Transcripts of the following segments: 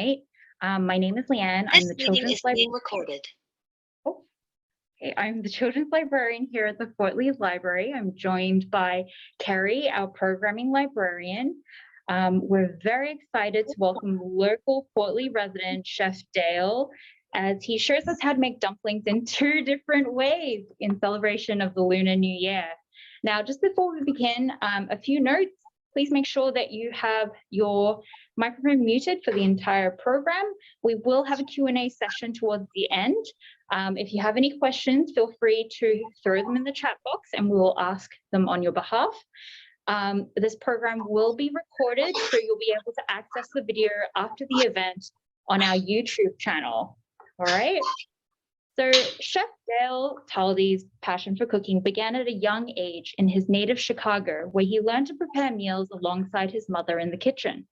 Right. My name is Leanne. I'm This the meeting children's is librarian. being recorded. Oh, okay. I'm the children's librarian here at the Fort Lee Library. I'm joined by Kerry, our programming librarian. We're very excited to welcome local Fort Lee resident Chef Dale as he shows us how to make dumplings in two different ways in celebration of the Lunar New Year. Now, just before we begin, a few notes. Please make sure that you have your microphone muted for the entire program. We will have a Q&A session towards the end. If you have any questions, feel free to throw them in the chat box and we will ask them on your behalf. This program will be recorded, so you'll be able to access the video after the event on our YouTube channel. All right. So Chef Dale Talde's passion for cooking began at a young age in his native Chicago, where he learned to prepare meals alongside his mother in the kitchen.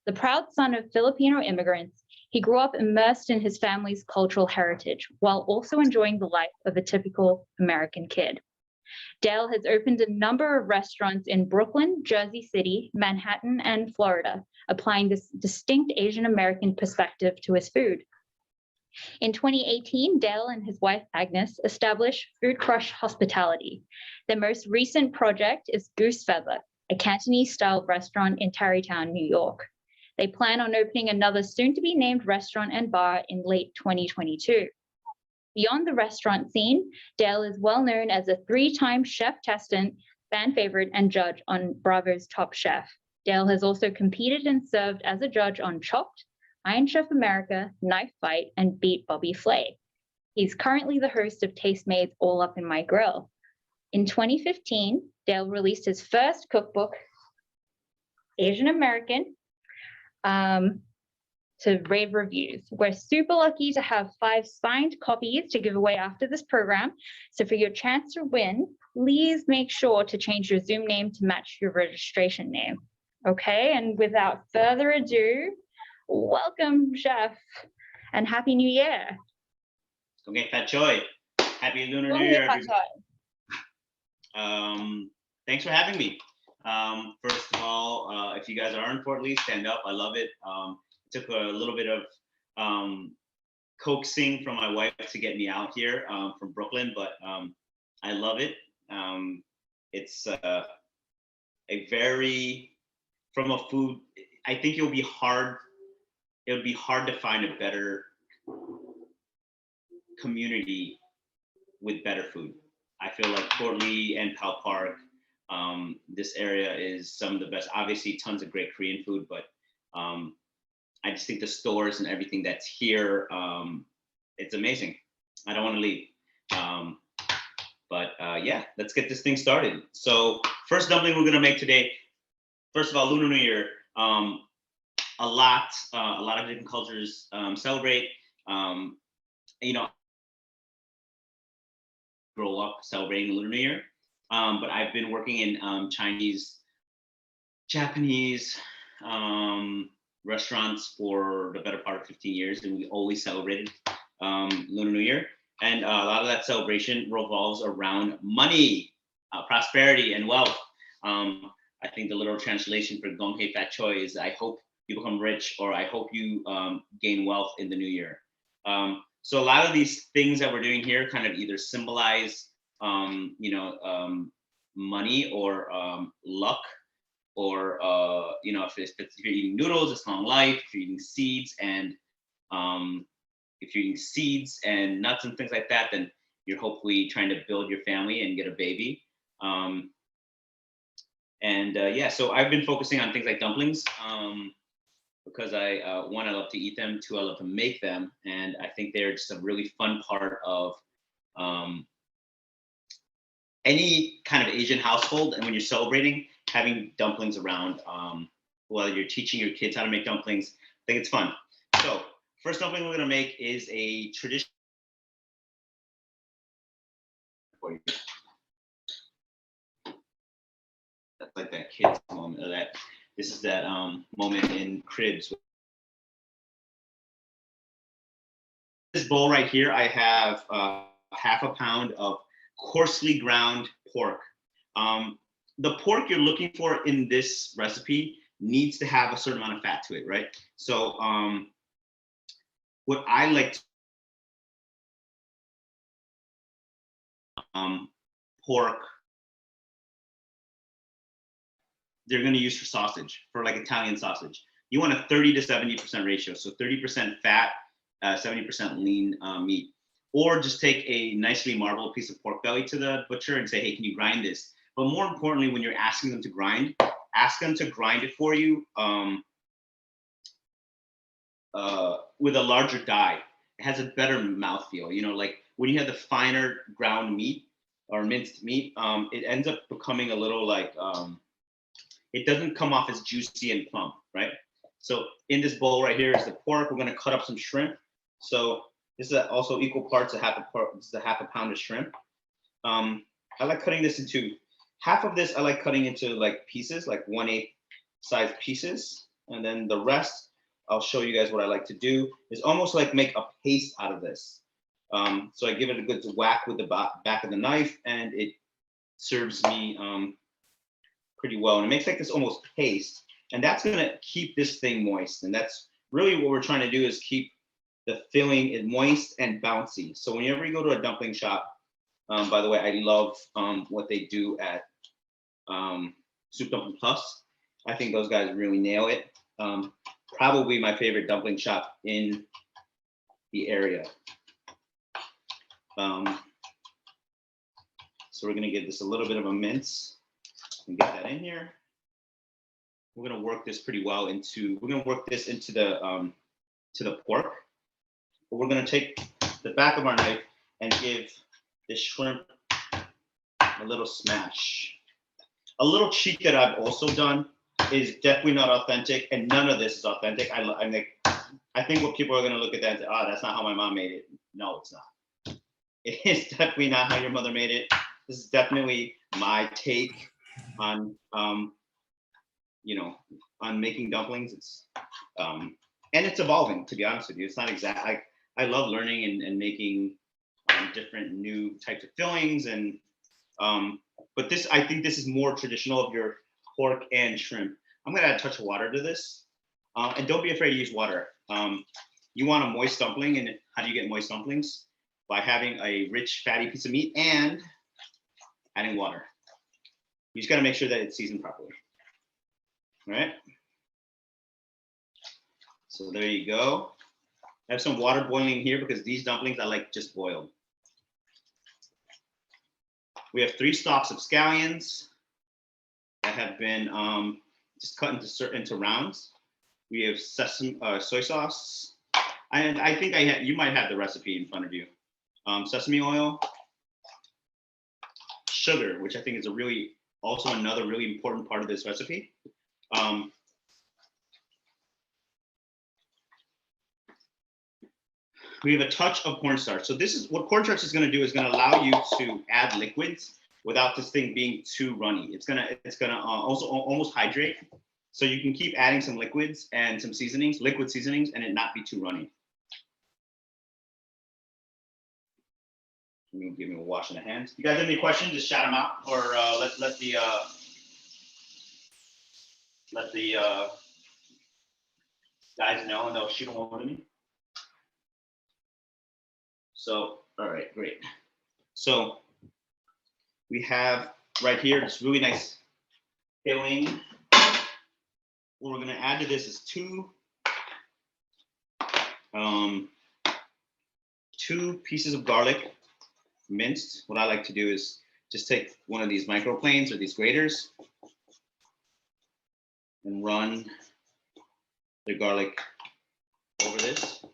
The proud son of Filipino immigrants, he grew up immersed in his family's cultural heritage while also enjoying the life of a typical American kid. Dale has opened a number of restaurants in Brooklyn, Jersey City, Manhattan, and Florida, applying this distinct Asian American perspective to his food. In 2018, Dale and his wife Agnes established Food Crush Hospitality. Their most recent project is Goose Feather, a Cantonese-style restaurant in Tarrytown, New York. They plan on opening another soon-to-be-named restaurant and bar in late 2022. Beyond the restaurant scene, Dale is well known as a three-time cheftestant, fan favorite, and judge on Bravo's Top Chef. Dale has also competed and served as a judge on Chopped, Iron Chef America, Knife Fight, and Beat Bobby Flay. He's currently the host of Tastemades All Up in My Grill. In 2015, Dale released his first cookbook, Asian American, to rave reviews. We're super lucky to have 5 signed copies to give away after this program. So for your chance to win, please make sure to change your Zoom name to match your registration name. Okay, and without further ado, welcome, Chef, and Happy New Year. Okay, Fat Choi. Happy Lunar New Year, everybody. Thanks for having me. First of all, if you guys are in Fort Lee, stand up. I love it. It took a little bit of coaxing from my wife to get me out here from Brooklyn, but I love it. It's a very, from a food, I think it would be hard to find a better community with better food. I feel like Fort Lee and Powell Park, this area is some of the best. Obviously, tons of great Korean food, but I just think the stores and everything that's here, it's amazing. I don't want to leave. Yeah, let's get this thing started. So first dumpling we're gonna make today, first of all, Lunar New Year. A lot of different cultures celebrate. Grow up celebrating Lunar New Year, but I've been working in Chinese, Japanese restaurants for the better part of 15 years, and we always celebrated Lunar New Year. And a lot of that celebration revolves around money, prosperity, and wealth. I think the literal translation for Gong Hei Fat Choi is I hope you become rich, or I hope you gain wealth in the new year. So a lot of these things that we're doing here kind of either symbolize, money or luck, or if you're eating noodles, it's long life. If you're eating seeds and nuts and things like that, then you're hopefully trying to build your family and get a baby. So I've been focusing on things like dumplings because one, I love to eat them. 2, I love to make them, and I think they're just a really fun part of any kind of Asian household. And when you're celebrating, having dumplings around, while you're teaching your kids how to make dumplings, I think it's fun. So first dumpling we're gonna make is a tradition. That's like that kid's moment, or that this is that moment in Cribs. This bowl right here, I have half a pound of coarsely ground pork. The pork you're looking for in this recipe needs to have a certain amount of fat to it, right? So what I like pork, they're going to use for sausage, for like Italian sausage. You want a 30 to 70% ratio. So 30% fat, 70% lean meat. Or just take a nicely marbled piece of pork belly to the butcher and say, hey, can you grind this? But more importantly, when you're asking them to grind, ask them to grind it for you with a larger die. It has a better mouthfeel. You know, like when you have the finer ground meat or minced meat, it ends up becoming a little like, it doesn't come off as juicy and plump, right? So in this bowl right here is the pork. We're gonna cut up some shrimp. So this is also equal parts, this is a half a pound of shrimp. I like cutting this into, half of this I like cutting into like pieces, like 1/8 size pieces. And then the rest, I'll show you guys what I like to do, is almost like make a paste out of this. So I give it a good whack with the back of the knife, and it serves me pretty well. And it makes like this almost paste, and that's gonna keep this thing moist. And that's really what we're trying to do, is keep the filling moist and bouncy. So whenever you go to a dumpling shop, by the way, I love what they do at Soup Dumpling Plus. I think those guys really nail it. Probably my favorite dumpling shop in the area. So we're gonna give this a little bit of a mince and get that in here. We're gonna work this pretty well into, we're gonna work this into the to the pork. But we're gonna take the back of our knife and give this shrimp a little smash. A little cheat that I've also done is definitely not authentic, and none of this is authentic. I think what people are gonna look at that and say, oh, that's not how my mom made it. No, it's not. It is definitely not how your mother made it. This is definitely my take on, you know, on making dumplings. It's, and it's evolving, to be honest with you. It's not exact. I love learning and making different new types of fillings, and but this, I think this is more traditional of your pork and shrimp. I'm gonna add a touch of water to this, and don't be afraid to use water. You want a moist dumpling, and how do you get moist dumplings? By having a rich, fatty piece of meat and adding water. You just gotta make sure that it's seasoned properly. All right. So there you go. I have some water boiling here because these dumplings I like just boiled. We have 3 stalks of scallions that have been just cut into rounds. We have sesame, soy sauce, and I think you might have the recipe in front of you. Sesame oil, sugar, which I think is also another really important part of this recipe. We have a touch of cornstarch. So this is what cornstarch is going to do, is going to allow you to add liquids without this thing being too runny. It's gonna also almost hydrate, so you can keep adding some liquids and some seasonings, liquid seasonings, and it not be too runny. Give me a wash in the hands. You guys have any questions? Just shout them out, or let the guys know, and they'll shoot them over to me. So, all right, great. So we have right here this really nice filling. What we're gonna add to this is two pieces of garlic minced. What I like to do is just take one of these microplanes or these graters and run the garlic over this.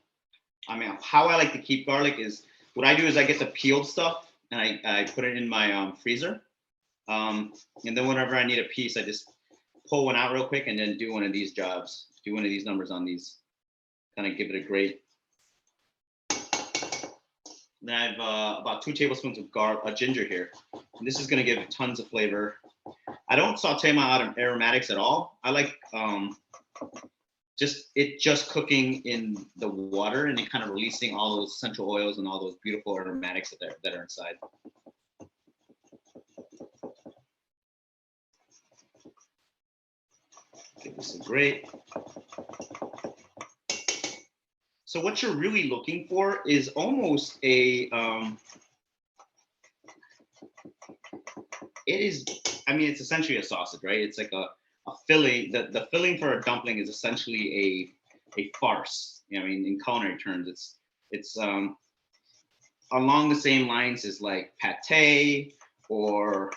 I mean, how I like to keep garlic is, what I do is I get the peeled stuff and I put it in my freezer. And then whenever I need a piece, I just pull one out real quick and then do one of these jobs, do one of these numbers on these, kind of give it a great. Then I have about 2 tablespoons of ginger here. And this is gonna give tons of flavor. I don't saute my aromatics at all. I like just cooking in the water and it kind of releasing all those essential oils and all those beautiful aromatics that are inside. Give this a great. So what you're really looking for is almost a, it's essentially a sausage, right? It's like a filling. The filling for a dumpling is essentially a farce. You know, I mean, in culinary terms, it's along the same lines as like pate or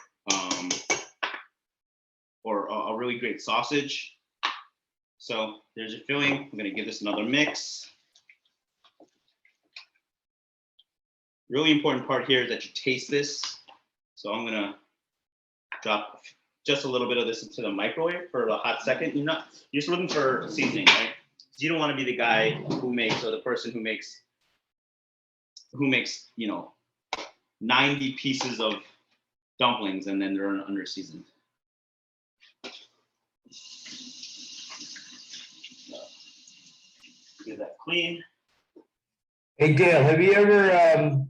a really great sausage. So there's your filling. I'm gonna give this another mix. Really important part here is that you taste this. So I'm gonna drop just a little bit of this into the microwave for a hot second. You're just looking for seasoning, right? You don't want to be the guy who makes, or the person who makes, 90 pieces of dumplings and then they're under seasoned. Get that clean. Hey Dale, have you ever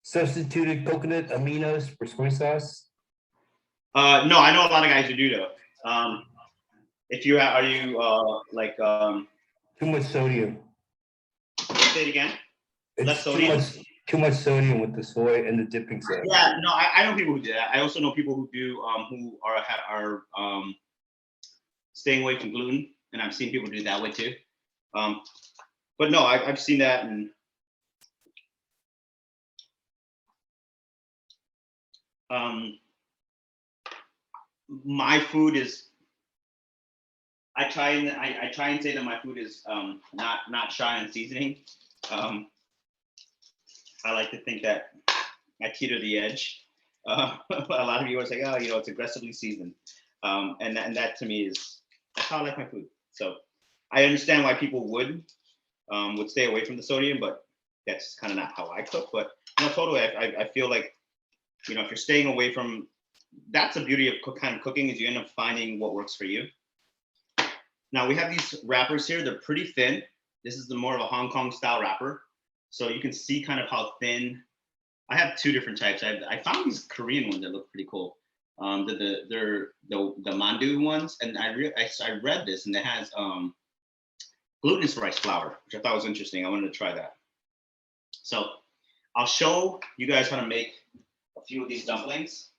substituted coconut aminos for soy sauce? No, I know a lot of guys who do though. If you are you like Too much sodium. say it again? Less sodium? Too much sodium with the soy and the dipping sauce. Yeah, no, I know people who do that. I also know people who do who are staying away from gluten, and I've seen people do it that way too. But no, I've seen that, and my food is. I try and say that my food is not shy on seasoning. I like to think that I teeter the edge. A lot of viewers say, oh, it's aggressively seasoned, and that to me that's how I like my food. So I understand why people would stay away from the sodium, but that's kind of not how I cook. But no, totally, I feel like if you're staying away from, that's the beauty of kind of cooking, is you end up finding what works for you. Now we have these wrappers here. They're pretty thin. This is more of a Hong Kong style wrapper. So you can see kind of how thin. I have two different types. I found these Korean ones that look pretty cool. They're the mandu ones, and I read this, and it has glutinous rice flour, which I thought was interesting. I wanted to try that. So I'll show you guys how to make a few of these dumplings.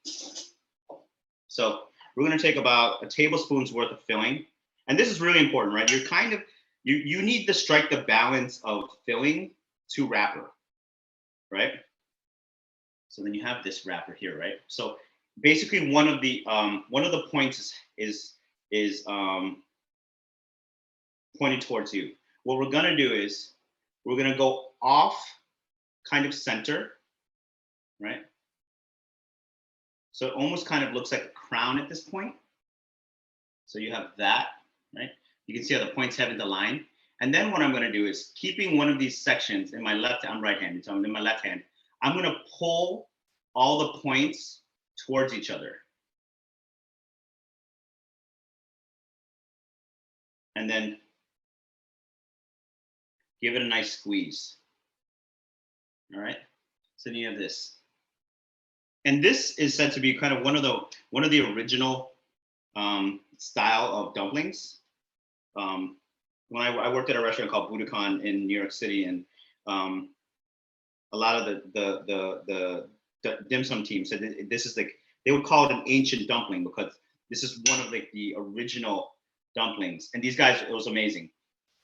So we're gonna take about a tablespoon's worth of filling. And this is really important, right? You're kind of, you need to strike the balance of filling to wrapper, right? So then you have this wrapper here, right? So basically one of the points is pointed towards you. What we're gonna do is we're gonna go off kind of center, right? So it almost kind of looks like a crown at this point. So you have that. Right? You can see how the points have the line. And then what I'm going to do is, keeping one of these sections in my left, I'm right-handed, so in my left hand, I'm going to pull all the points towards each other. And then give it a nice squeeze. All right? So then you have this. And this is said to be kind of one of the original style of dumplings. When I worked at a restaurant called Budokan in New York City, and a lot of the dim sum team said this is like, they would call it an ancient dumpling because this is one of like the original dumplings. And these guys, it was amazing.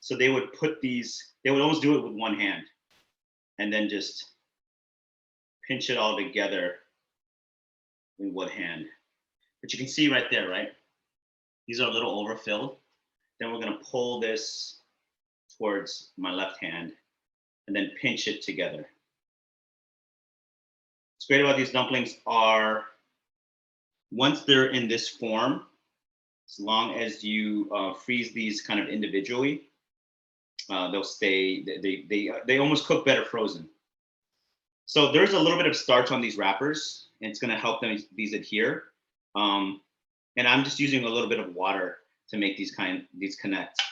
So they would they would almost do it with one hand and then just pinch it all together in one hand. But you can see right there, right? These are a little overfilled. Then we're going to pull this towards my left hand and then pinch it together. What's great about these dumplings are, once they're in this form, as long as you freeze these kind of individually, they'll stay, they almost cook better frozen. So there's a little bit of starch on these wrappers, and it's going to help these adhere. And I'm just using a little bit of water to make these connect.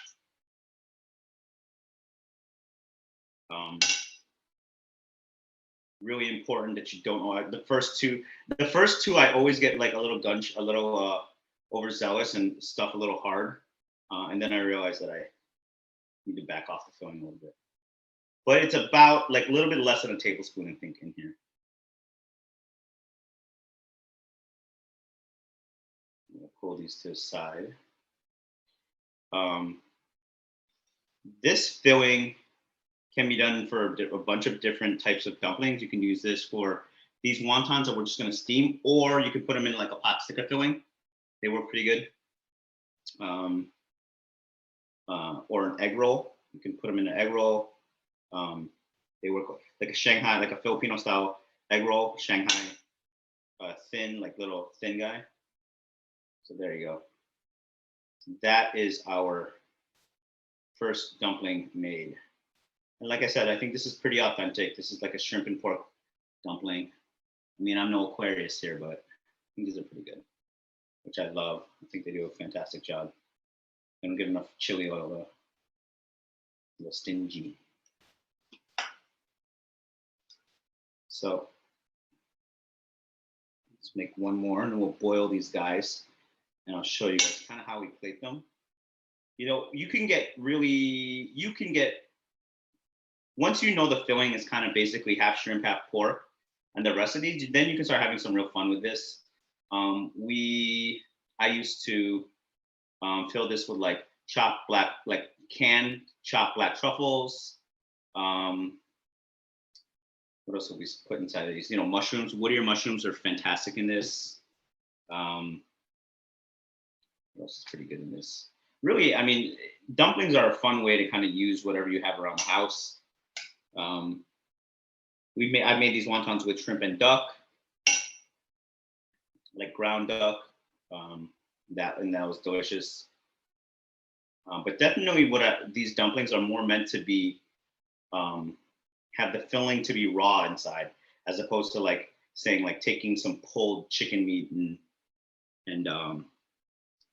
Really important that you don't know the first two. I always get like a little overzealous and stuff a little hard, and then I realize that I need to back off the filling a little bit. but it's about like a little bit less than a tablespoon, I think, in here. I'll pull these to the side. This filling can be done for a bunch of different types of dumplings. You can use this for these wontons that we're just going to steam, or you could put them in like a pot sticker filling. They work pretty good. Or an egg roll. You can put them in an egg roll. They work like a Shanghai, like a Filipino style egg roll, Shanghai, thin, like little thin guy. So there you go. That is our first dumpling made. And like I said, I think this is pretty authentic. This is like a shrimp and pork dumpling. I mean, I'm no Aquarius here, but I think these are pretty good, which I love. I think they do a fantastic job. I don't get enough chili oil though. A little stingy. So let's make one more and then we'll boil these guys. And I'll show you guys kind of how we plate them. You know, once you know the filling is kind of basically half shrimp, half pork, and the rest of these, then you can start having some real fun with this. I used to fill this with like canned chopped black truffles. What else have we put inside of these? You know, mushrooms. Whittier mushrooms are fantastic in this. What else is pretty good in this? Really, I mean, dumplings are a fun way to kind of use whatever you have around the house. I made these wontons with shrimp and duck, like ground duck. That was delicious. But definitely, these dumplings are more meant to be, have the filling to be raw inside, as opposed to like saying like taking some pulled chicken meat and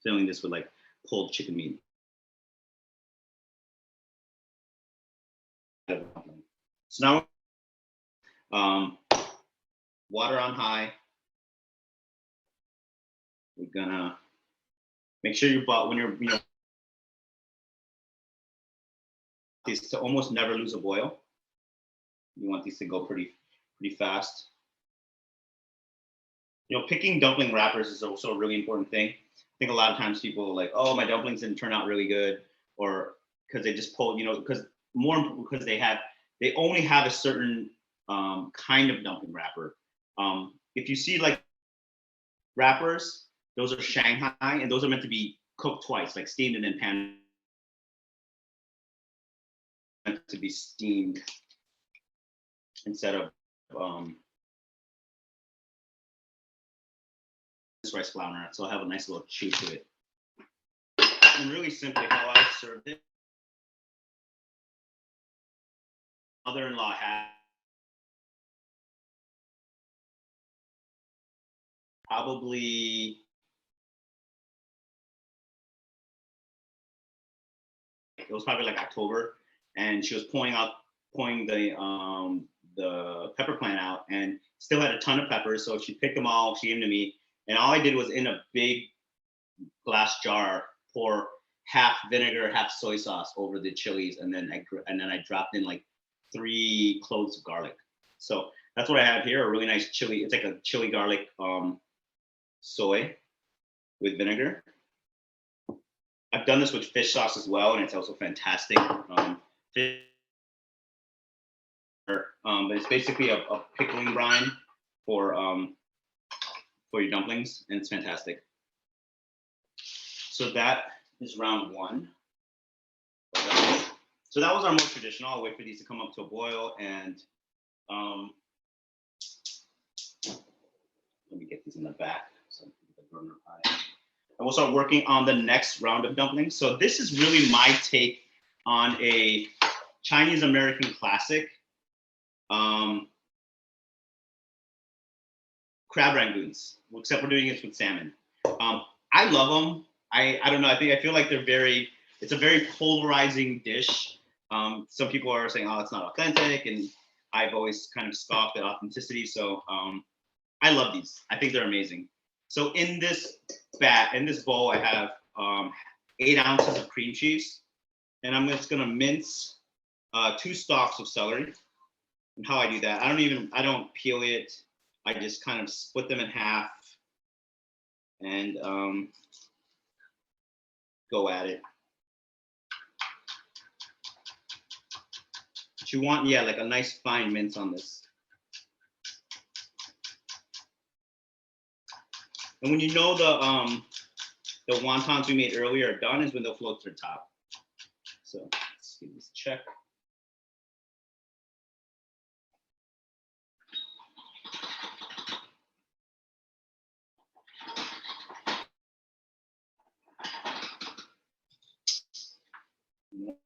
filling this with like pulled chicken meat. So now, water on high. We're gonna make sure when you're, you know, these to almost never lose a boil. You want these to go pretty fast. You know, picking dumpling wrappers is also a really important thing. I think a lot of times people are like, oh, my dumplings didn't turn out really good, or because they just pulled, you know, because they only have a certain kind of dumpling wrapper. If you see like wrappers, those are Shanghai, and those are meant to be cooked twice, like steamed and then pan. Meant to be steamed instead of rice flour, so I'll have a nice little chew to it. And really simply, how I served it, mother-in-law had probably like October, and she was pouring the pepper plant out, and still had a ton of peppers. So she picked them all. She gave them to me, and all I did was in a big glass jar pour half vinegar, half soy sauce over the chilies, and then I dropped in like 3 cloves of garlic. So that's what I have here, a really nice chili. It's like a chili garlic soy with vinegar. I've done this with fish sauce as well, and it's also fantastic. But it's basically a pickling brine for your dumplings, and it's fantastic. So that is round 1. So that was our most traditional. I'll wait for these to come up to a boil, and let me get these in the back. So the burner pie. And we'll start working on the next round of dumplings. So this is really my take on a Chinese American classic, crab rangoons, except we're doing this with salmon. I love them. I don't know. I feel like it's a very polarizing dish. Some people are saying, oh, it's not authentic. And I've always kind of scoffed at authenticity. So I love these. I think they're amazing. So in this bowl, I have 8 ounces of cream cheese, and I'm just gonna mince 2 stalks of celery. And how I do that, I don't peel it. I just kind of split them in half and go at it. But you want, yeah, like a nice fine mince on this. And when you know the wontons we made earlier are done is when they'll float to the top. So let's give this a check.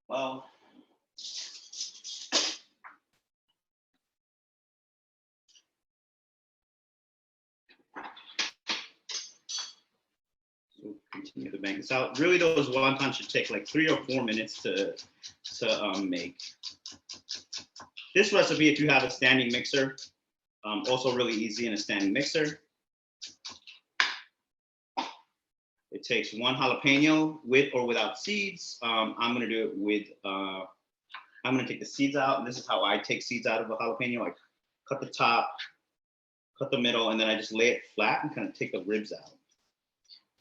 Well, so continue to bang this out. Really, those wontons should take like 3 or 4 minutes to make. This recipe, if you have a standing mixer, also really easy in a standing mixer. It takes 1 jalapeno with or without seeds. I'm gonna do it with, I'm gonna take the seeds out, and this is how I take seeds out of a jalapeno. I cut the top, cut the middle, and then I just lay it flat and kind of take the ribs out.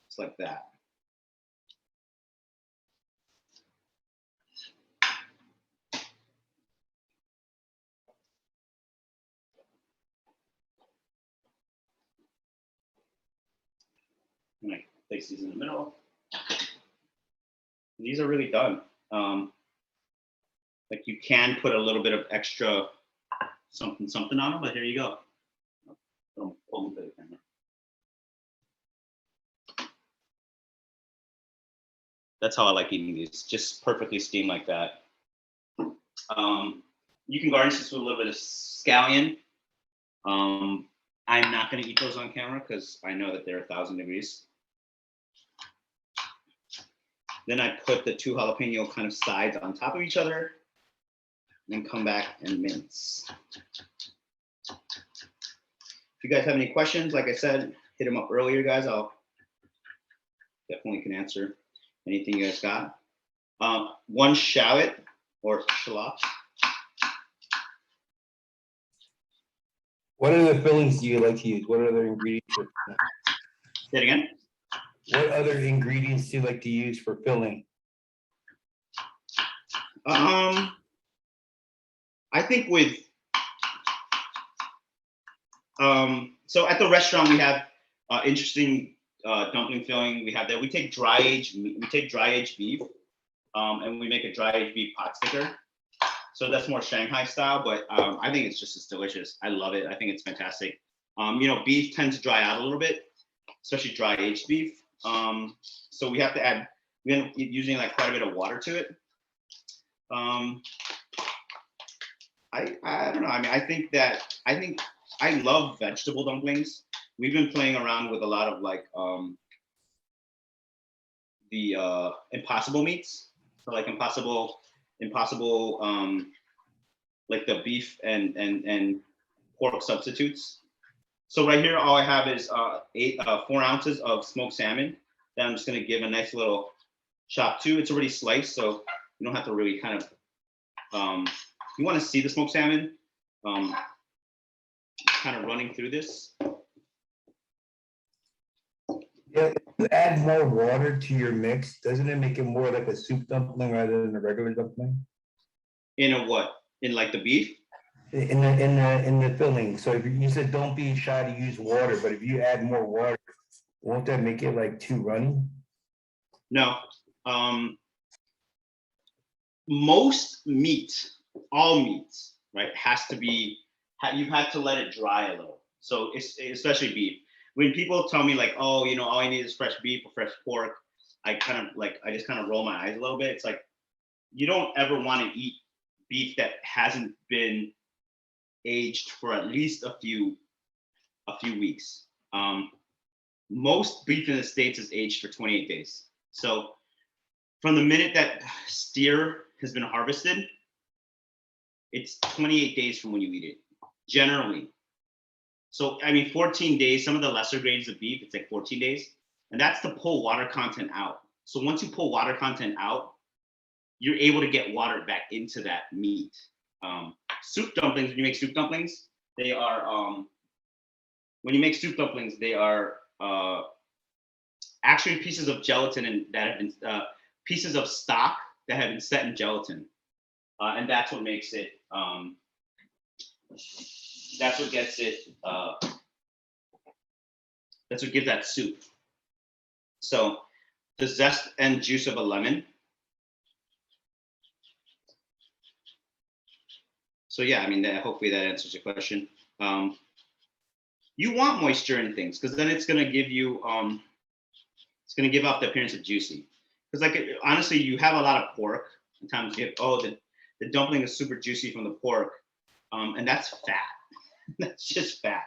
Just like that. And I place these in the middle. These are really done. Like you can put a little bit of extra something on them, but here you go. Don't pull them to the camera. That's how I like eating these, just perfectly steamed like that. You can garnish this with a little bit of scallion. I'm not going to eat those on camera because I know that they're 1,000 degrees. Then I put the 2 jalapeno kind of sides on top of each other, and then come back and mince. If you guys have any questions, like I said, hit them up earlier, guys. I'll definitely can answer anything you guys got. 1 shallot or shallot. What other fillings do you like to use? What other ingredients? Say it again. What other ingredients do you like to use for filling? I think with so at the restaurant we have interesting dumpling filling. We have that. We take dry aged beef, and we make a dry aged beef pot sticker. So that's more Shanghai style, but I think it's just as delicious. I love it. I think it's fantastic. You know, beef tends to dry out a little bit, especially dry aged beef. So we have to add, we end up using like quite a bit of water to it. I don't know. I mean, I think I love vegetable dumplings. We've been playing around with a lot of like the impossible meats. So like impossible like the beef and pork substitutes. So right here, all I have is 4 ounces of smoked salmon that I'm just gonna give a nice little chop to. It's already sliced, so you don't have to really kind of, you wanna see the smoked salmon kind of running through this. Yeah, if you add more water to your mix, doesn't it make it more like a soup dumpling rather than a regular dumpling? In a what? In like the beef? In the filling. So if you said don't be shy to use water, but if you add more water, won't that make it like too runny? No. Most meat, all meats, right, has to be, you've had to let it dry a little. So it's especially beef. When people tell me like, oh, you know, all I need is fresh beef or fresh pork, I just kind of roll my eyes a little bit. It's like, you don't ever want to eat beef that hasn't been aged for at least a few weeks. Most beef in the States is aged for 28 days. So from the minute that steer has been harvested, it's 28 days from when you eat it, generally. So, I mean, 14 days, some of the lesser grades of beef, it's like 14 days. And that's to pull water content out. So once you pull water content out, you're able to get water back into that meat. Soup dumplings, when you make soup dumplings, they are, when you make soup dumplings, they are actually pieces of gelatin and that have been, pieces of stock that have been set in gelatin. And that's what makes it, that's what gets it, that's what gives that soup. So the zest and juice of a lemon. So yeah, I mean, hopefully that answers your question. You want moisture in things because then it's gonna give you, it's gonna give off the appearance of juicy. Because like, honestly, you have a lot of pork. Sometimes you have, oh, the dumpling is super juicy from the pork. And that's fat. That's just fat.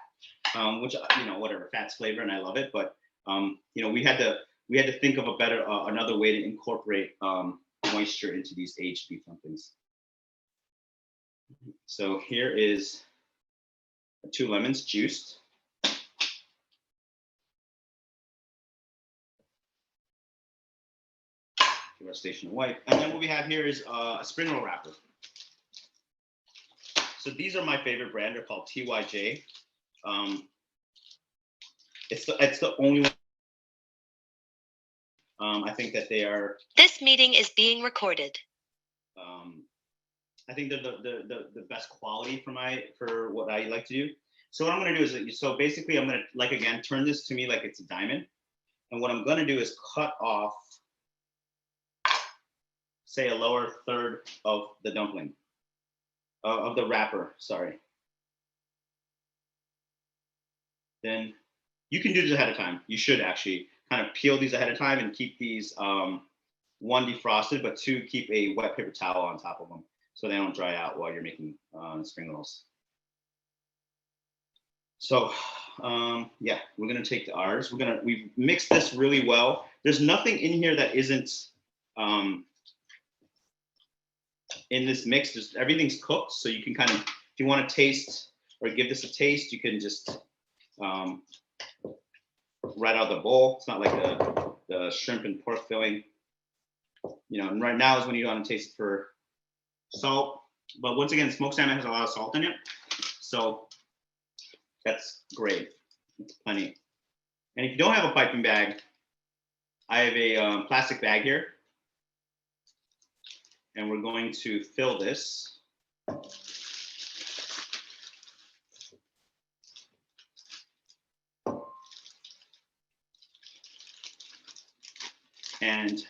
Which, you know, whatever, fat's flavor and I love it. But, you know, we had to think of a better, another way to incorporate moisture into these aged beef dumplings. So here is 2 lemons juiced. Give our station a wipe. And then what we have here is a spring roll wrapper. So these are my favorite brand. They're called TYJ. It's the only one. I think that they are. This meeting is being recorded. I think they're the best quality for what I like to do. So what I'm gonna do is, so basically I'm gonna, like, again, turn this to me like it's a diamond. And what I'm gonna do is cut off, say, a lower third of the dumpling, of the wrapper, sorry. Then you can do this ahead of time. You should actually kind of peel these ahead of time and keep these, 1, defrosted, but 2, keep a wet paper towel on top of them so they don't dry out while you're making spring rolls. So yeah, we're gonna take ours. We've mixed this really well. There's nothing in here that isn't in this mix. Just everything's cooked, so you can kind of, if you want to taste or give this a taste, you can just right out of the bowl. It's not like the shrimp and pork filling, you know. And right now is when you want to taste for salt. But once again, smoked salmon has a lot of salt in it, so that's great. It's plenty. And if you don't have a piping bag, I have a plastic bag here. And we're going to fill this. And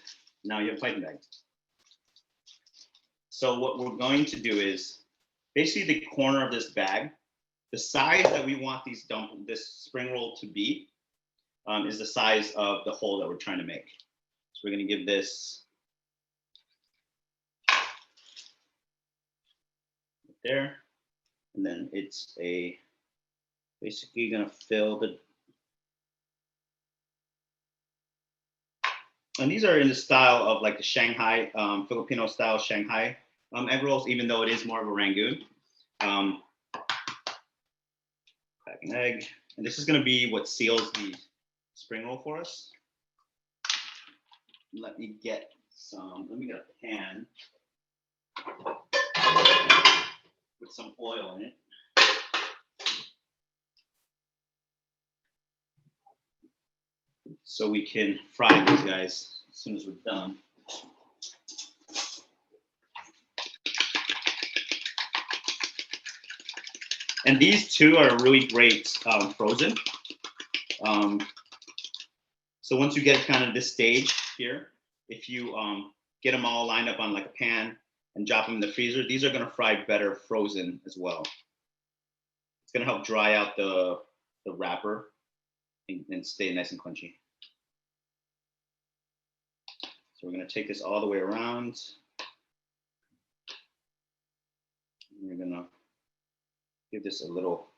now you have a piping bag. So what we're going to do is, basically the corner of this bag, the size that we want this spring roll to be, is the size of the hole that we're trying to make. So we're gonna give this there, and then it's basically gonna fill the, and these are in the style of like the Shanghai, Filipino style Shanghai egg rolls, even though it is more of a Rangoon. Crack an egg, and this is gonna be what seals the spring roll for us. Let me get a pan with some oil in it. So we can fry these guys as soon as we're done. And these two are really great frozen. So once you get kind of this stage here, if you get them all lined up on like a pan and drop them in the freezer, these are gonna fry better frozen as well. It's gonna help dry out the wrapper and stay nice and crunchy. So we're gonna take this all the way around. We're gonna give this a little,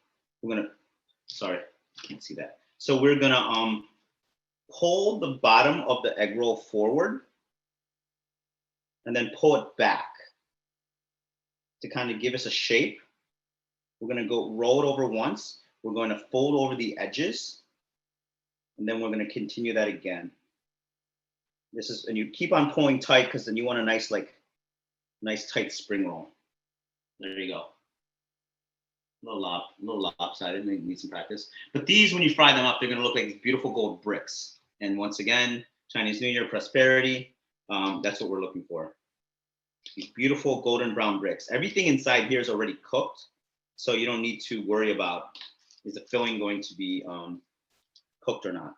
sorry, I can't see that. So we're gonna pull the bottom of the egg roll forward and then pull it back to kind of give us a shape. We're gonna go roll it over once. We're going to fold over the edges, and then we're gonna continue that again. This is, and you keep on pulling tight because then you want a nice like Nice tight spring roll. There you go. A little lopsided, they need some practice. But these, when you fry them up, they're gonna look like these beautiful gold bricks. And once again, Chinese New Year, prosperity, that's what we're looking for. These beautiful golden brown bricks. Everything inside here is already cooked, so you don't need to worry about, is the filling going to be cooked or not.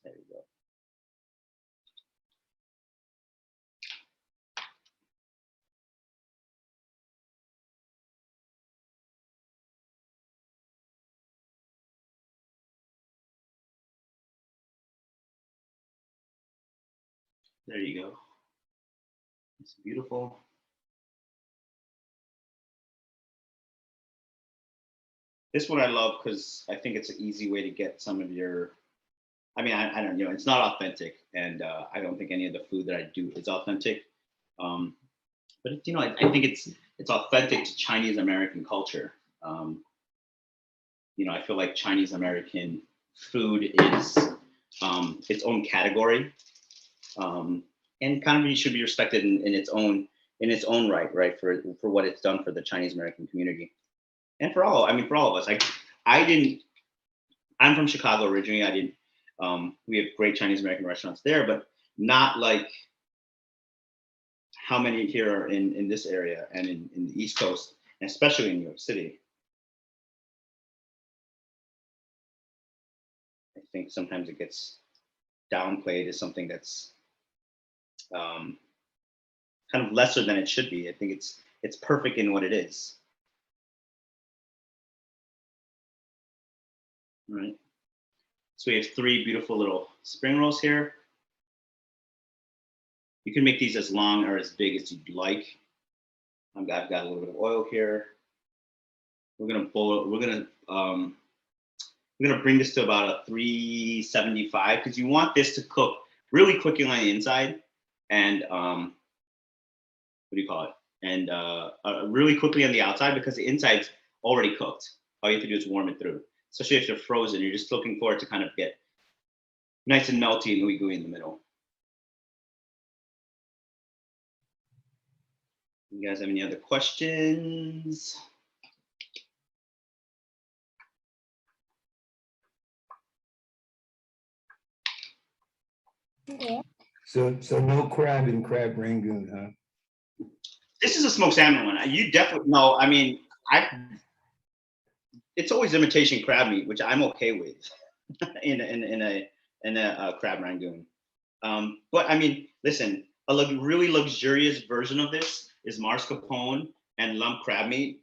There you go. There you go. It's beautiful. This one I love because I think it's an easy way to get some of your, I mean, I don't, it's not authentic, and I don't think any of the food that I do is authentic. But I think it's authentic to Chinese American culture. I feel like Chinese American food is its own category, and kind of should be respected in its own right, for what it's done for the Chinese American community, and for all of us. I'm from Chicago originally. We have great Chinese American restaurants there, but not like how many here are in this area and in the East Coast, and especially in New York City. I think sometimes it gets downplayed as something that's kind of lesser than it should be. I think it's perfect in what it is. All right. So we have 3 beautiful little spring rolls here. You can make these as long or as big as you'd like. I've got a little bit of oil here. We're gonna bring this to about a 375, because you want this to cook really quickly on the inside, and really quickly on the outside, because the inside's already cooked. All you have to do is warm it through. Especially if they're frozen, you're just looking for it to kind of get nice and melty and gooey in the middle. You guys have any other questions? Yeah. So no crab in crab Rangoon, huh? This is a smoked salmon one. You definitely no. I mean, it's always imitation crab meat, which I'm okay with in a crab Rangoon. But I mean, listen, a really luxurious version of this is mascarpone and lump crab meat.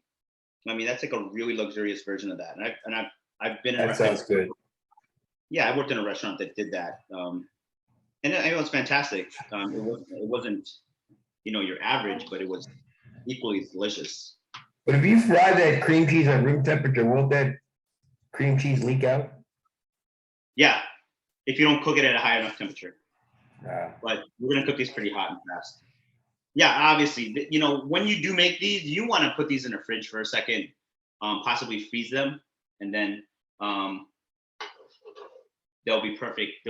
I mean, that's like a really luxurious version of that. And I've been in that sounds good. Yeah, I worked in a restaurant that did that. And it was fantastic. It wasn't, your average, but it was equally delicious. But if you fry that cream cheese at room temperature, won't that cream cheese leak out? Yeah, if you don't cook it at a high enough temperature. But we're gonna cook these pretty hot and fast. Yeah, obviously, when you do make these, you want to put these in the fridge for a second, possibly freeze them, and then they'll be perfect.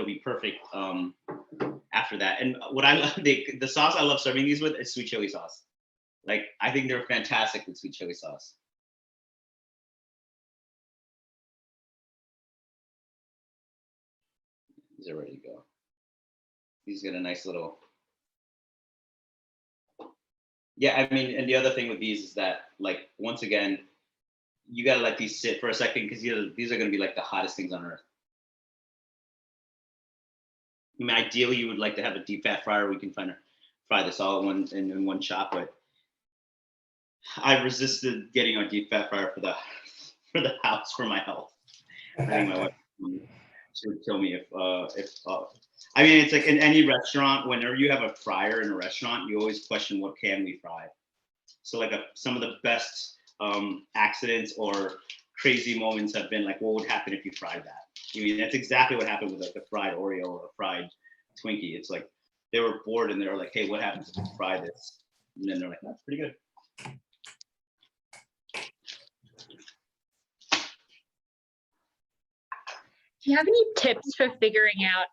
After that. And what I love, the sauce I love serving these with is sweet chili sauce. Like, I think they're fantastic with sweet chili sauce. These are ready to go. These get a nice little. Yeah, I mean, and the other thing with these is that, like, once again, you gotta let these sit for a second, because these are gonna be like the hottest things on earth. I mean, ideally, you would like to have a deep fat fryer. We can fry this all in one shot, but I resisted getting a deep fat fryer for the house for my health. I think my wife would kill me if I mean, it's like in any restaurant, whenever you have a fryer in a restaurant, you always question, what can we fry? So like some of the best accidents or crazy moments have been like, what would happen if you fried that? I mean, that's exactly what happened with like a fried Oreo or a fried Twinkie. It's like they were bored and they were like, hey, what happens if we fry this? And then they're like, that's pretty good. Do you have any tips for figuring out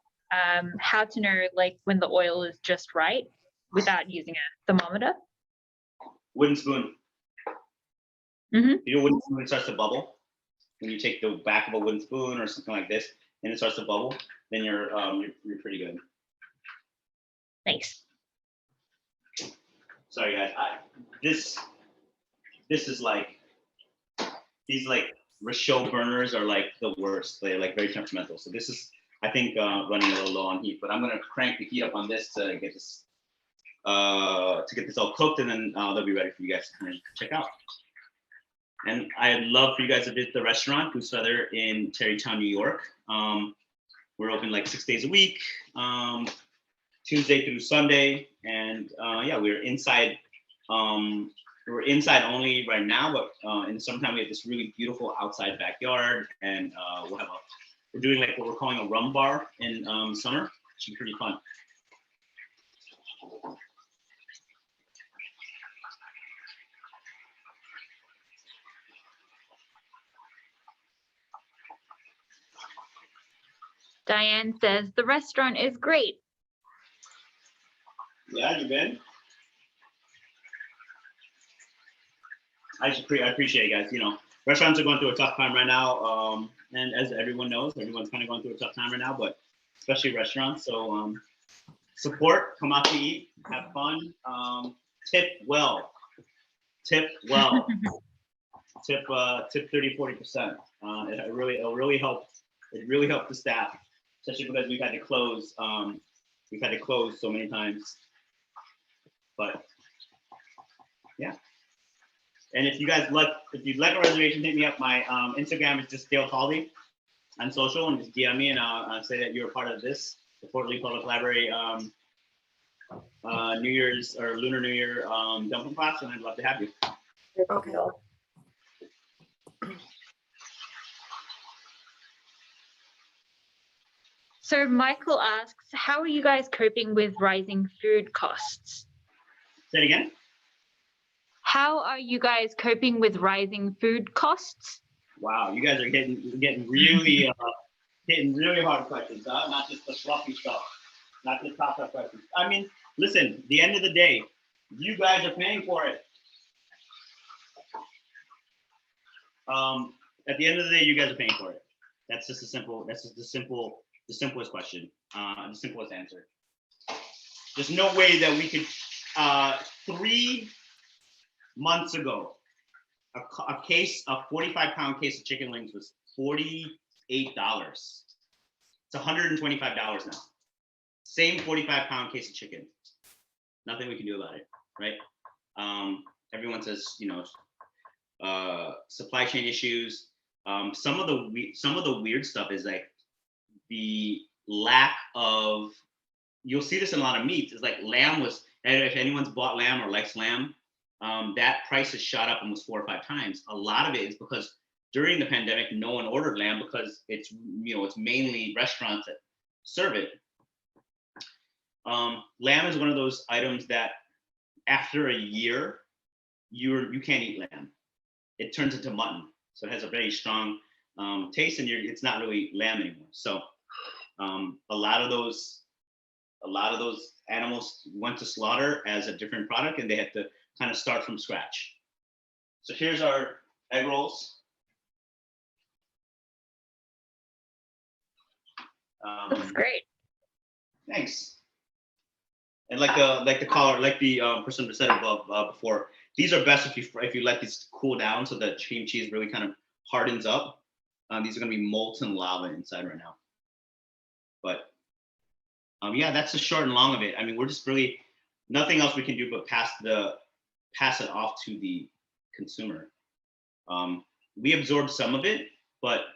how to know like when the oil is just right without using a thermometer? Wooden spoon. Mhm. You know, wooden spoon, it starts to bubble. When you take the back of a wooden spoon or something like this, and it starts to bubble, then you're pretty good. Nice. Sorry guys, this is like, these like Rochelle burners are like the worst. They're like very temperamental. So this is, I think, running a little low on heat, but I'm gonna crank the heat up on this to get this all cooked, and then they'll be ready for you guys to come and check out. And I'd love for you guys to visit the restaurant, Goose Feather, in Tarrytown, New York. We're open like 6 days a week, Tuesday through Sunday, and yeah, we're inside. We're inside only right now, but in the summertime we have this really beautiful outside backyard, and we're doing like what we're calling a rum bar in summer. It should be pretty fun. Diane says the restaurant is great. Yeah, you been? I appreciate it, guys. You know, restaurants are going through a tough time right now, and as everyone knows, everyone's kind of going through a tough time right now, but especially restaurants. So support, come out to eat, have fun, tip well, tip 30-40%. It really help. It really helped the staff, especially because we've had to close. We've had to close so many times, but yeah. And if you'd like a reservation, hit me up. My Instagram is just Dale Talde on social, and just DM me, and I'll say that you're a part of this, the Fort Lee Public Library New Year's or Lunar New Year dumpling class, and I'd love to have you. Okay. So Michael asks, how are you guys coping with rising food costs? Say it again. How are you guys coping with rising food costs? Wow, you guys are getting really hitting really hard questions, huh? Not just the fluffy stuff, not the top questions. I mean, listen, at the end of the day, you guys are paying for it. At the end of the day, you guys are paying for it. That's just the simplest question, the simplest answer. There's no way that we could, 3 months ago, a 45-pound case of chicken wings was $48. It's $125 now. Same 45-pound case of chicken. Nothing we can do about it, right? Everyone says, you know, supply chain issues. Some of the weird stuff is like the lack of. You'll see this in a lot of meats. It's like lamb was. If anyone's bought lamb or likes lamb, that price has shot up almost 4 or 5 times. A lot of it is because during the pandemic, no one ordered lamb because it's mainly restaurants that serve it. Lamb is one of those items that after a year, you can't eat lamb. It turns into mutton, so it has a very strong taste, and it's not really lamb anymore. So a lot of those animals went to slaughter as a different product, and they had to kind of start from scratch. So here's our egg rolls. That's great. Thanks. And like the caller, like the person said above before, these are best if you let these cool down so the cream cheese really kind of hardens up. These are gonna be molten lava inside right now. But yeah, that's the short and long of it. I mean, we're just really nothing else we can do but pass it off to the consumer. We absorb some of it, but at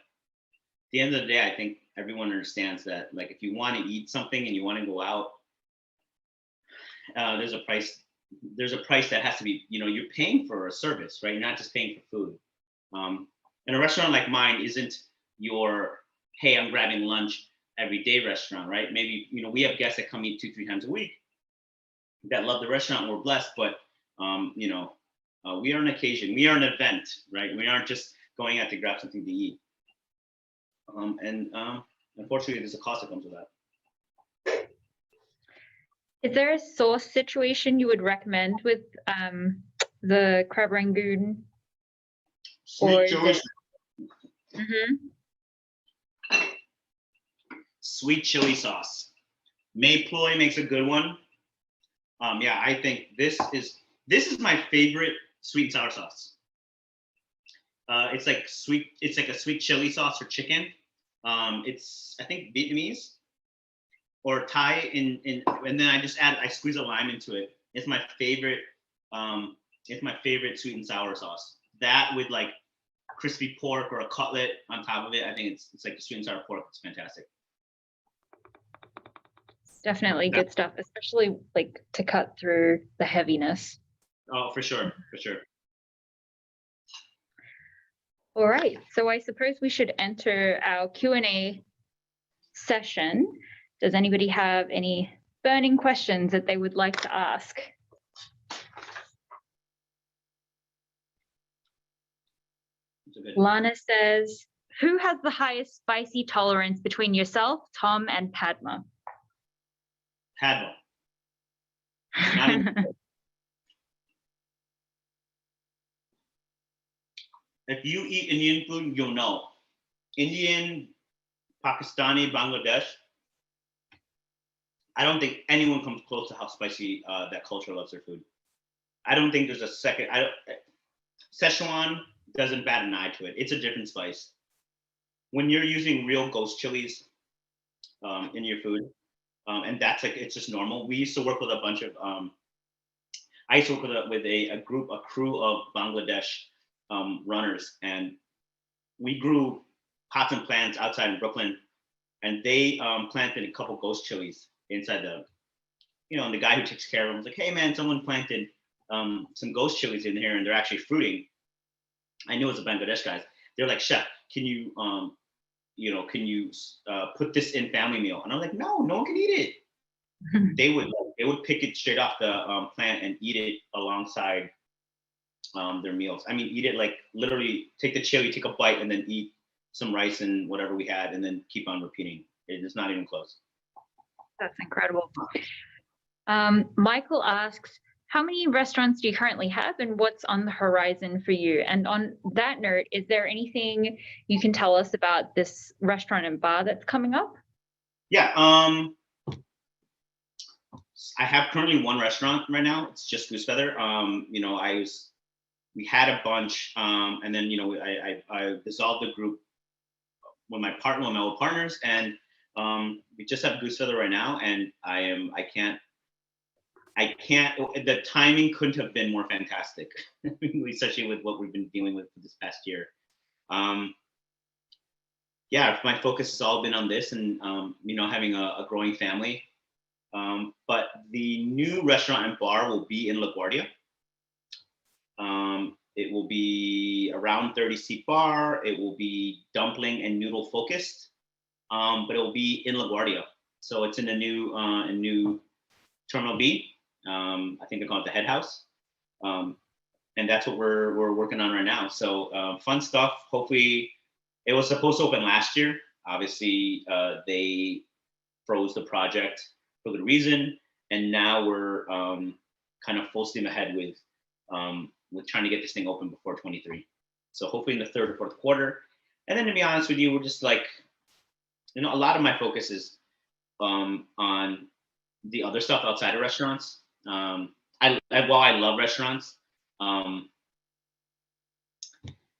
the end of the day, I think everyone understands that, like, if you want to eat something and you want to go out, there's a price that has to be, you're paying for a service, right? You're not just paying for food. And a restaurant like mine isn't your, hey, I'm grabbing lunch every day restaurant, right? Maybe, we have guests that come eat 2-3 times a week that love the restaurant. We're blessed, but We are an occasion, we are an event, right? We aren't just going out to grab something to eat. Unfortunately, there's a cost that comes with that. Is there a sauce situation you would recommend with the crab rangoon? Or Sweet is chili, Mhm. sweet chili sauce. May Ploy makes a good one. I think this is my favorite sweet and sour sauce. It's like a sweet chili sauce for chicken. It's I think Vietnamese or Thai and then I squeeze a lime into it. It's my favorite. It's my favorite sweet and sour sauce. That with like crispy pork or a cutlet on top of it. I think it's like the sweet and sour pork. It's fantastic. Definitely good stuff, especially like to cut through the heaviness. Oh, for sure, for sure. All right, so I suppose we should enter our Q&A session. Does anybody have any burning questions that they would like to ask? Lana says, who has the highest spicy tolerance between yourself, Tom, and Padma? Padma. Not even- If you eat Indian food, you'll know. Indian, Pakistani, Bangladesh, I don't think anyone comes close to how spicy that culture loves their food. I don't think there's a second. Szechuan doesn't bat an eye to it. It's a different spice. When you're using real ghost chilies in your food, and that's like, it's just normal. We used to work with a bunch of, I used to work with a crew of Bangladesh runners, and we grew pots and plants outside in Brooklyn, and they planted a couple ghost chilies inside and the guy who takes care of them was like, hey man, someone planted some ghost chilies in here and they're actually fruiting. I knew it was the Bangladesh guys. They're like, chef, can you put this in family meal? And I'm like, no one can eat it. They would pick it straight off the plant and eat it alongside their meals. I mean, eat it like literally take the chili, take a bite, and then eat some rice and whatever we had, and then keep on repeating. It's not even close. That's incredible. Michael asks, how many restaurants do you currently have and what's on the horizon for you? And on that note, is there anything you can tell us about this restaurant and bar that's coming up? Yeah, I have currently one restaurant right now. It's just Goose Feather. We had a bunch, and then I dissolved the group with my old partners, and we just have Goose Feather right now. And I can't. The timing couldn't have been more fantastic, especially with what we've been dealing with for this past year. My focus has all been on this, and having a growing family. But the new restaurant and bar will be in LaGuardia. It will be around 30-seat bar. It will be dumpling and noodle focused, but it will be in LaGuardia. So it's in a new Terminal B. I think they call it the Head House, and that's what we're working on right now. So fun stuff. Hopefully, it was supposed to open last year. Obviously, they froze the project for good reason, and now we're kind of full steam ahead with trying to get this thing open before 23. So hopefully in the third or fourth quarter. And then to be honest with you, we're just like, a lot of my focus is on the other stuff outside of restaurants. While I love restaurants,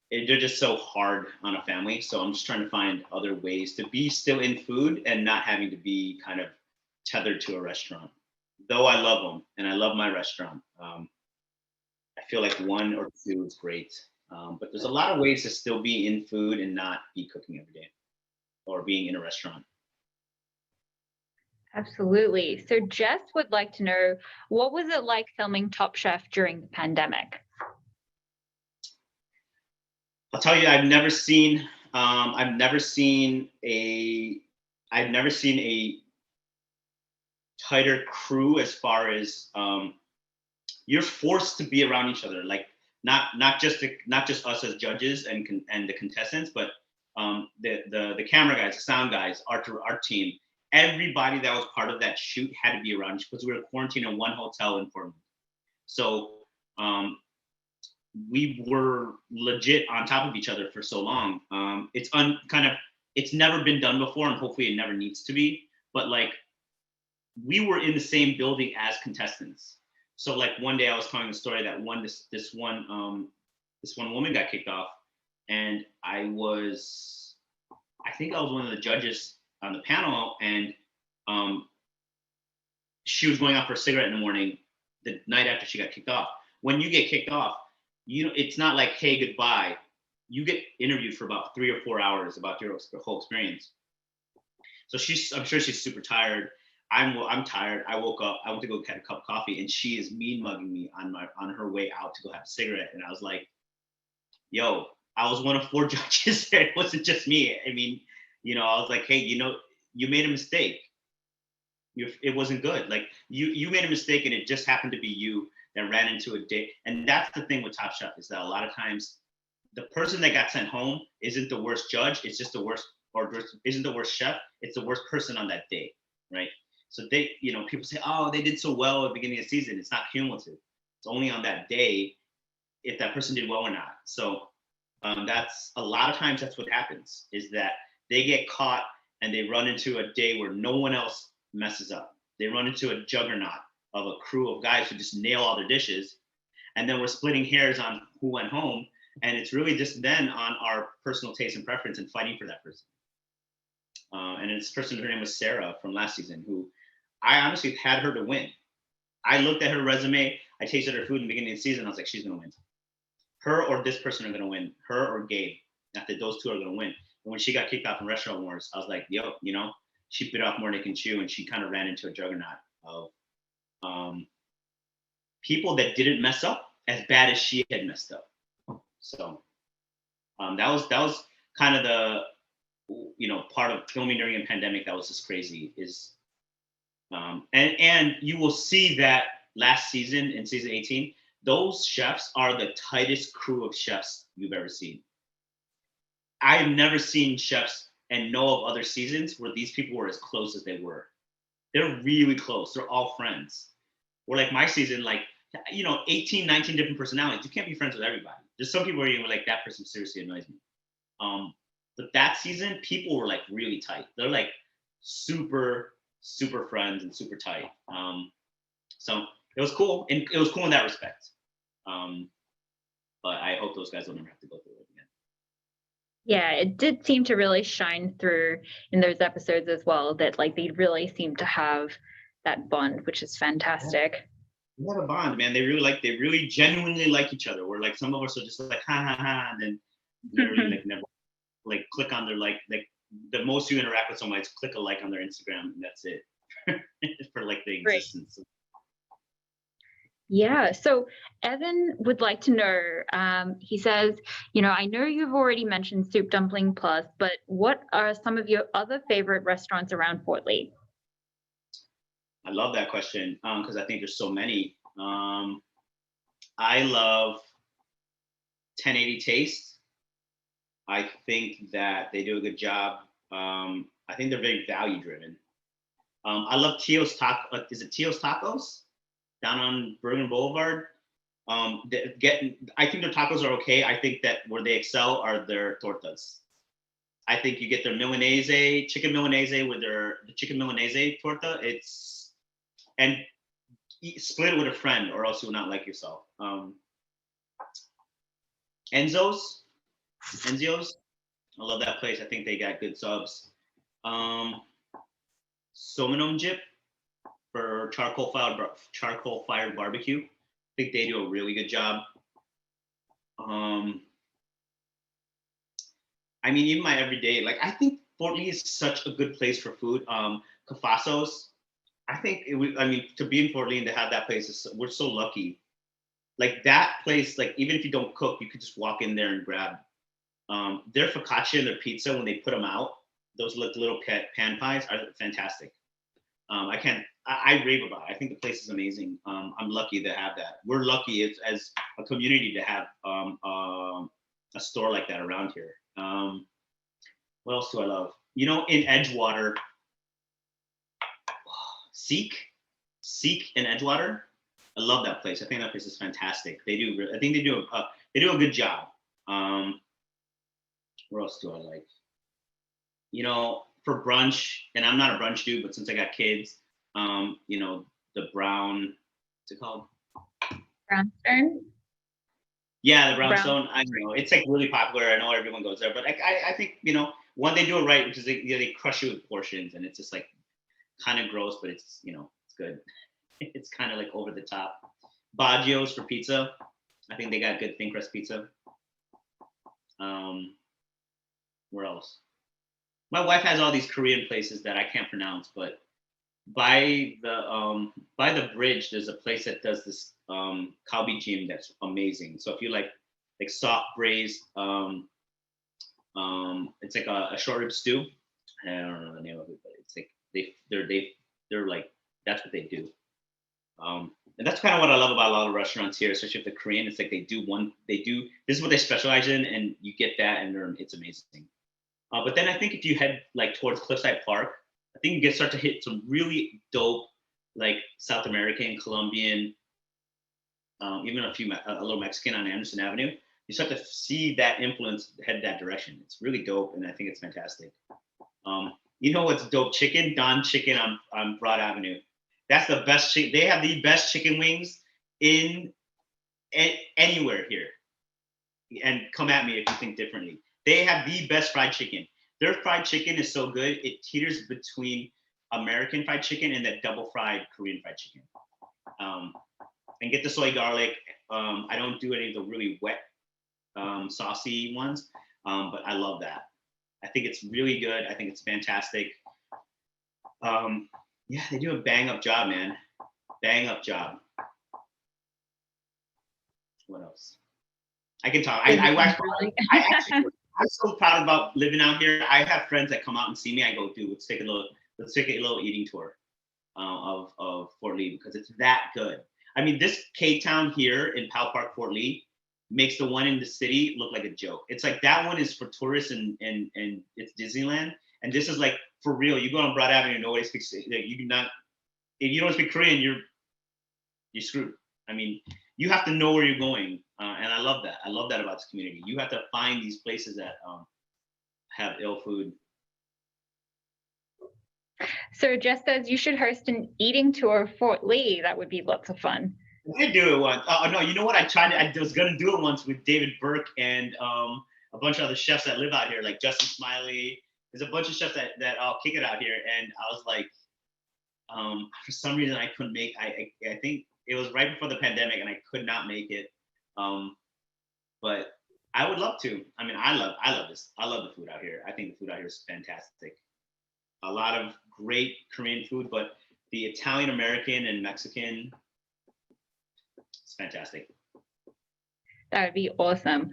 they're just so hard on a family. So I'm just trying to find other ways to be still in food and not having to be kind of tethered to a restaurant. Though I love them and I love my restaurant. I feel like one or two is great. But there's a lot of ways to still be in food and not be cooking every day or being in a restaurant. Absolutely. So Jess would like to know, what was it like filming Top Chef during the pandemic? I'll tell you, I've never seen a tighter crew as far as you're forced to be around each other. Like not just us as judges and the contestants, but the camera guys, the sound guys, our team, everybody that was part of that shoot had to be around because we were quarantined in one hotel in Portland. So we were legit on top of each other for so long. It's never been done before, and hopefully it never needs to be. But like, we were in the same building as contestants. So like one day I was telling the story that this one woman got kicked off, and I think I was one of the judges on the panel, and she was going out for a cigarette in the morning, the night after she got kicked off. When you get kicked off, it's not like, hey, goodbye. You get interviewed for about 3 or 4 hours about your whole experience. So I'm sure she's super tired. I'm tired. I woke up. I went to go get a cup of coffee, and she is mean mugging me on her way out to go have a cigarette. And I was like, "Yo, I was one of 4 judges there. It wasn't just me. I mean, I was like, hey, you made a mistake. It wasn't good. Like you made a mistake, and it just happened to be you that ran into a date." And that's the thing with Top Chef, is that a lot of times the person that got sent home isn't the worst judge. It's just the worst, or isn't the worst chef. It's the worst person on that day, right? So people say, oh, they did so well at the beginning of the season. It's not cumulative. It's only on that day if that person did well or not. So that's a lot of times that's what happens, is that they get caught and they run into a day where no one else messes up. They run into a juggernaut of a crew of guys who just nail all their dishes. And then we're splitting hairs on who went home. And it's really just then on our personal taste and preference and fighting for that person. And this person, her name was Sarah from last season, who I honestly had her to win. I looked at her resume. I tasted her food in the beginning of the season. I was like, she's going to win. Her or this person are going to win. Her or Gabe. I think those two are going to win. And when she got kicked off in Restaurant Wars, I was like, yo, she bit off more than they can chew, and she kind of ran into a juggernaut of people that didn't mess up as bad as she had messed up. So that was kind of the part of filming during a pandemic that was just crazy. Is and you will see that last season in season 18, those chefs are the tightest crew of chefs you've ever seen. I have never seen chefs and know of other seasons where these people were as close as they were. They're really close. They're all friends. Or like my season, 18, 19 different personalities. You can't be friends with everybody. There's some people where you're like, that person seriously annoys me. But that season, people were like really tight. They're like super, super friends and super tight. So it was cool. And it was cool in that respect. But I hope those guys don't ever have to go through it again. Yeah, it did seem to really shine through in those episodes as well, that like they really seem to have that bond, which is fantastic. We have a bond, man. They really genuinely like each other. Where like some of us are just like ha ha ha, and then literally never click on their the most you interact with someone is click a like on their Instagram, and that's it. For like the existence. Right. Yeah, so Evan would like to know, he says, I know you've already mentioned Soup Dumpling Plus, but what are some of your other favorite restaurants around Fort Lee? I love that question because I think there's so many. I love 1080 Taste. I think that they do a good job. I think they're very value driven. I love Tio's Taco. Is it Tio's Tacos down on Bergen Boulevard? I think their tacos are okay. I think that where they excel are their tortas. I think you get their Milanese, chicken Milanese with the chicken Milanese torta. And split it with a friend, or else you will not like yourself. Enzo's, I love that place. I think they got good subs. Somenom Jip for charcoal fired barbecue. I think they do a really good job. Even my everyday, I think Fort Lee is such a good place for food. Cafasos. I think to be in Fort Lee and to have that place, we're so lucky. Like that place, even if you don't cook, you could just walk in there and grab their focaccia and their pizza when they put them out. Those little pan pies are fantastic. I can't I rave about it. I think the place is amazing. I'm lucky to have that. We're lucky as a community to have a store like that around here. What else do I love? You know, in Edgewater, Seek in Edgewater. I love that place. I think that place is fantastic. I think they do a good job. Where else do I like? You know, for brunch, and I'm not a brunch dude, but since I got kids, you know, the brown, what's it called? Brownstone. Yeah, the brownstone. I know it's like really popular. I know everyone goes there, but I think, you know, one, they do it right, which is they crush you with portions, and it's just like kind of gross, but it's, you know, it's good. It's kind of like over the top. Baggio's for pizza. I think they got good thin crust pizza. Where else? My wife has all these Korean places that I can't pronounce, but by the bridge, there's a place that does this kalbijim that's amazing. So if you like soft braised, it's like a short rib stew. I don't know the name of it, but it's like they're like, that's what they do. And that's kind of what I love about a lot of restaurants here, especially if they're Korean. It's like this is what they specialize in, and you get that, and it's amazing. But then I think if you head like towards Cliffside Park, I think you start to hit some really dope, like South American, Colombian, even a little Mexican on Anderson Avenue. You start to see that influence head that direction. It's really dope, and I think it's fantastic. You know what's dope? Chicken, Don Chicken on Broad Avenue. That's the best chicken. They have the best chicken wings in anywhere here. And come at me if you think differently. They have the best fried chicken. Their fried chicken is so good, it teeters between American fried chicken and that double fried Korean fried chicken. And get the soy garlic. I don't do any of the really wet, saucy ones, but I love that. I think it's really good. I think it's fantastic. Yeah, they do a bang up job, man. Bang up job. What else? I can talk. I'm so proud about living out here. I have friends that come out and see me. I go, dude, let's take a little eating tour of Fort Lee, because it's that good. I mean, this K-Town here in Powell Park, Fort Lee, makes the one in the city look like a joke. It's like that one is for tourists and it's Disneyland, and this is like for real. You go on Broad Avenue, nobody speaks. Like, if you don't speak Korean, you're screwed. I mean, you have to know where you're going, and I love that. I love that about this community. You have to find these places that have ill food. So Jess says you should host an eating tour of Fort Lee. That would be lots of fun. I did do it once. Oh no, you know what? I was gonna do it once with David Burke and a bunch of other chefs that live out here, like Justin Smiley. There's a bunch of chefs that all kick it out here, and I was like, for some reason I couldn't make. I think it was right before the pandemic, and I could not make it. But I would love to. I mean, I love this. I love the food out here. I think the food out here is fantastic. A lot of great Korean food, but the Italian American and Mexican, it's fantastic. That would be awesome.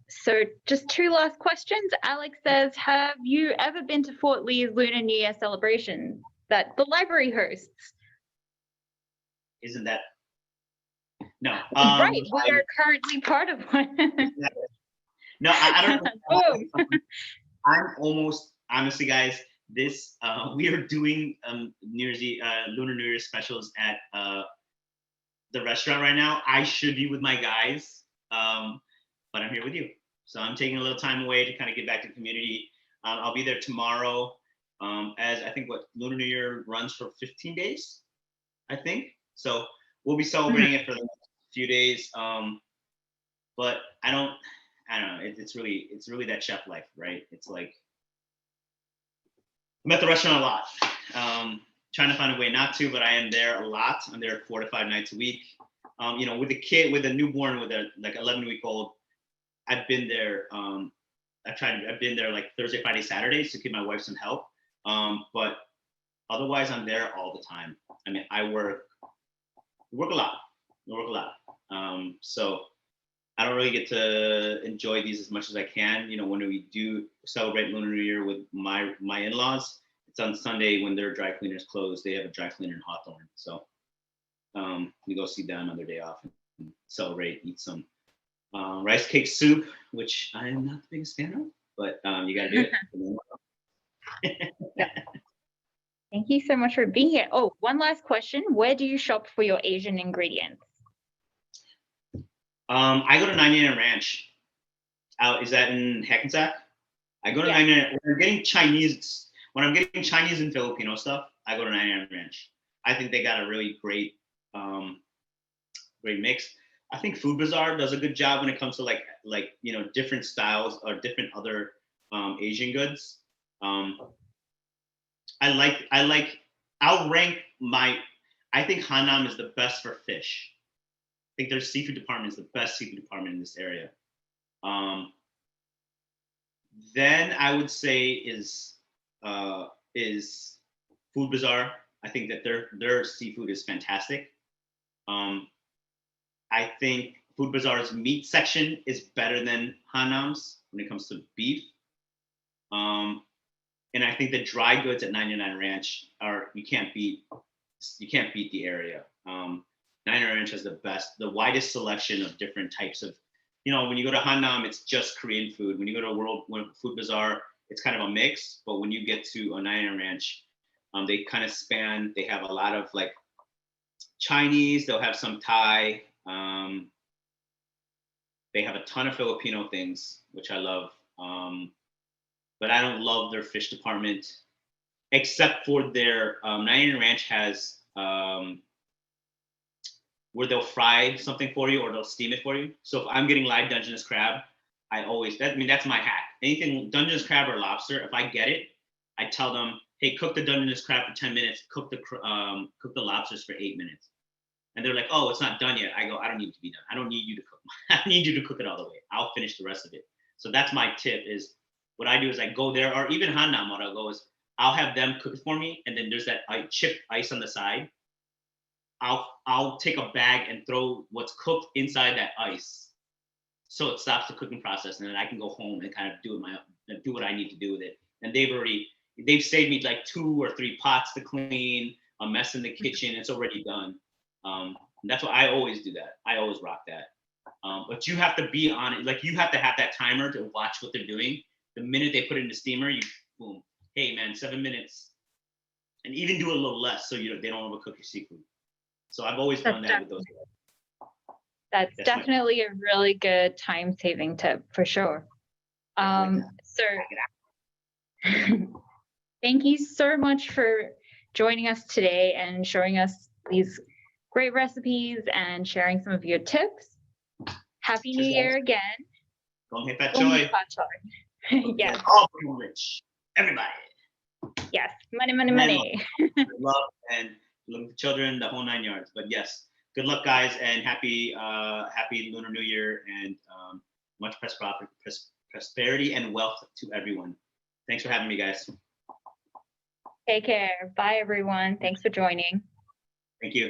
So just two last questions. Alex says, have you ever been to Fort Lee's Lunar New Year celebration that the library hosts? Isn't that? No. Right, we are currently part of one. No, I don't know. Oh. I'm almost, honestly, guys, we are doing Lunar New Year specials at the restaurant right now. I should be with my guys, but I'm here with you. So I'm taking a little time away to kind of get back to the community. I'll be there tomorrow, as I think Lunar New Year runs for 15 days, I think. So we'll be celebrating it for the next few days. But I don't know. It's really that chef life, right? It's like, I'm at the restaurant a lot. Trying to find a way not to, but I am there a lot. I'm there 4 to 5 nights a week. With a kid, with a newborn, with a 11-week-old, I've been there. I've been there like Thursday, Friday, Saturdays to give my wife some help. But otherwise, I'm there all the time. I mean, I work a lot. So I don't really get to enjoy these as much as I can. When we do celebrate Lunar New Year with my in-laws, it's on Sunday when their dry cleaners close. They have a dry cleaner in Hawthorne, so we go see them on their day off and celebrate, eat some rice cake soup, which I am not the biggest fan of, but you gotta do it. Yeah. Thank you so much for being here. Oh, one last question. Where do you shop for your Asian ingredients? I go to 99 Ranch. Is that in Hackensack? I go to Yeah. 99. When I'm getting Chinese and Filipino stuff, I go to 99 Ranch. I think they got a really great mix. I think Food Bazaar does a good job when it comes to like different styles or different other Asian goods. I think Hanam is the best for fish. I think their seafood department is the best seafood department in this area. Then I would say is Food Bazaar. I think that their seafood is fantastic. I think Food Bazaar's meat section is better than Hanam's when it comes to beef. And I think the dry goods at 99 Ranch you can't beat the area. 99 Ranch has the widest selection of different types of, when you go to Hanam, it's just Korean food. When you go to World Food Bazaar, it's kind of a mix. But when you get to a 99 Ranch, they kind of span. They have a lot of like Chinese. They'll have some Thai. They have a ton of Filipino things, which I love. But I don't love their fish department, except for their 99 Ranch has where they'll fry something for you or they'll steam it for you. So if I'm getting live Dungeness crab, that's my hack. Anything Dungeness crab or lobster, if I get it, I tell them, hey, cook the Dungeness crab for 10 minutes, cook the lobsters for 8 minutes. And they're like, oh, it's not done yet. I go, I don't need it to be done. I don't need you to cook. I need you to cook it all the way. I'll finish the rest of it. So that's my tip is what I do is I go there, or even Hanam, what I'll go is I'll have them cook it for me. And then there's that chipped ice on the side. I'll take a bag and throw what's cooked inside that ice. So it stops the cooking process. And then I can go home and kind of do what I need to do with it. And they've saved me like 2 or 3 pots to clean, a mess in the kitchen. It's already done. That's why I always do that. I always rock that. But you have to be on it. Like you have to have that timer to watch what they're doing. The minute they put it in the steamer, boom. Hey man, 7 minutes. And even do a little less so they don't overcook your seafood. So I've always done that with those. That's definitely a really good time-saving tip for sure. Sir, thank you so much for joining us today and showing us these great recipes and sharing some of your tips. Happy New Year again. Don't hit that joy. Yes. All rich. Everybody. Yes. Money. Love and love the children, the whole 9 yards. But yes, good luck, guys, and happy Lunar New Year and much prosperity and wealth to everyone. Thanks for having me, guys. Take care. Bye, everyone. Thanks for joining. Thank you.